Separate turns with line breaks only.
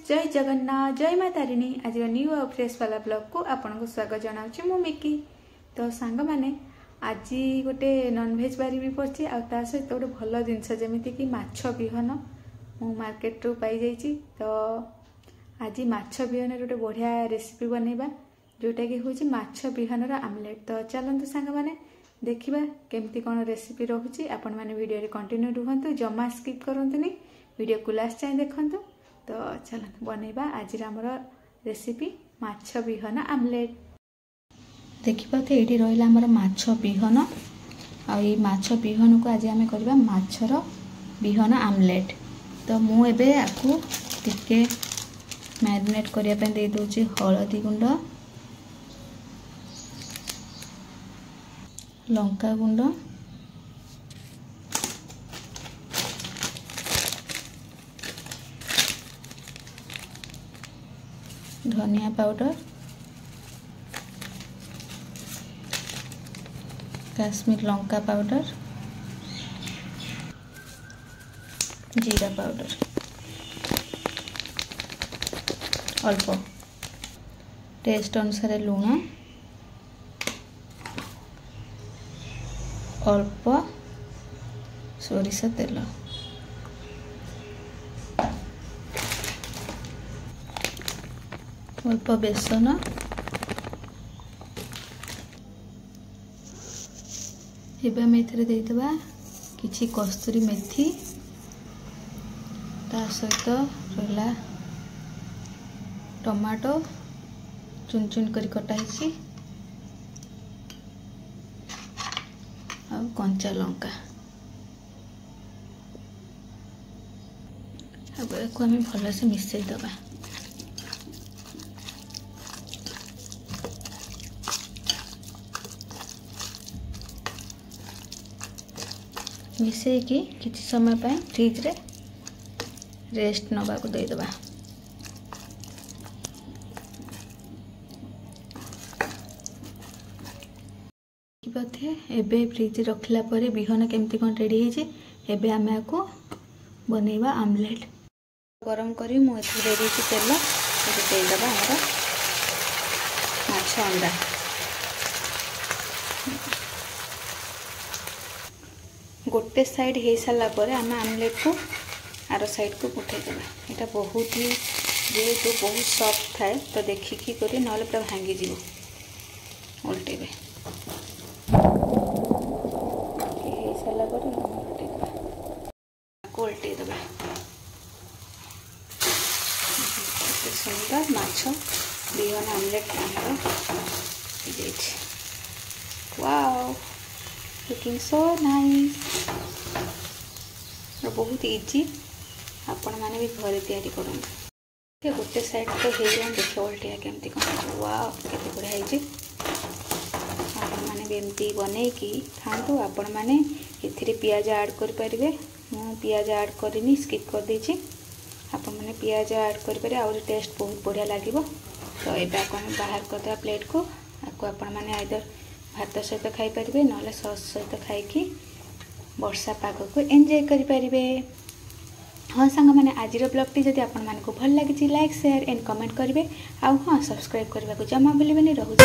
जय जगन्नाथ जय माँ तारिणी आज न्यू और फ्रेश वाला ब्लॉग को आपन को स्वागत जनाऊँ मु मिकी। तो सांग माने आज गोटे नॉनवेज बारी भी पड़ी आ सहित गोटे भल जिनस जमीती कि माछ बिहन मु मार्केट रू पाई जाइए। तो आज माछ बिहन गोटे बढ़िया रेसिपी बनैबा जोटा कि हूँ माछ बिहन आमलेट। तो चलतु सांग माने देखा केमती कौन रेसिपी रोचे आपण मैंने वीडियो कंटिन्यू रुहतु जमा स्किप करंतुनी वीडियो को लास्ट जाए देखंतु। तो चलतु बनैबा आज आमर रेसिपी माछ बिहन आमलेट। देखिपाते ये रहा आमर माछ बिहन आछ बिहन को आज आम करवा माछर बिहन आमलेट। तो मुझे आपको टिके मैरिनेट करने दे दूची हलदी गुंड लंका गुंड धनिया पाउडर काश्मीर लंका पाउडर जीरा पाउडर अल्प टेस्ट अनुसार लुण अल्प सोरिष तेल अल्प बेसन एबे हम एथरे देइतबा किछि कस्तूरी मेथी ता सहित रहला टमाटो चुन चुन करी कटा हिची आ कंचा लंका अब को हम भल से मिसई दबा। मिसेकी किसी समय पाए फ्रिज रे रेस्ट नवा को दे दबा। एबे फ्रिज रखला परे बिहन केमती कौन रेडी है एबे आमे को बनैबा आमलेट। गरम करी मु एथि रेडी की तेल दे दबा हमर माछ अंडा। गोटे साइड हो सारा पर आम आमलेट को आर साइड को उठे देवा। यहाँ बहुत ही जेहेतु बहुत सॉफ्ट थाए तो देखिकी करी ना पूरा भांगी जीव उल्टेबे हो सारा पर उल्टे देवा। सुंदर माछ बिहन omelette wow looking so nice. बहुत इजी आपण माने भी घरे तैयारी करते। गोटे साइड तो हो जाए देख उल्टिया केमती कौन वाओ केते बढ़िया है। आपण माने भी एमती बने कि खातु। आपण माने एथिरे पियाज ऐड कर परिबे। मु पियाज ऐड करनी स्किप कर देछि। आपण माने पियाज ऐड कर पारे और टेस्ट बहुत बढ़िया लागिवो। तो एबे आपण बाहर करदे प्लेट को आपको आपण माने आइदर भात सहित खाई पारिबे नले सॉस सहित खाइकी वर्षा पाग को एंजॉय करि पारिबे। हाँ सांग माने आज ब्लॉग जदि आपण मानकु भल लागिछि लाइक शेयर एंड कमेंट करिवे। आ हाँ सब्सक्राइब करबा को जमा भूलिबेनी। रहू।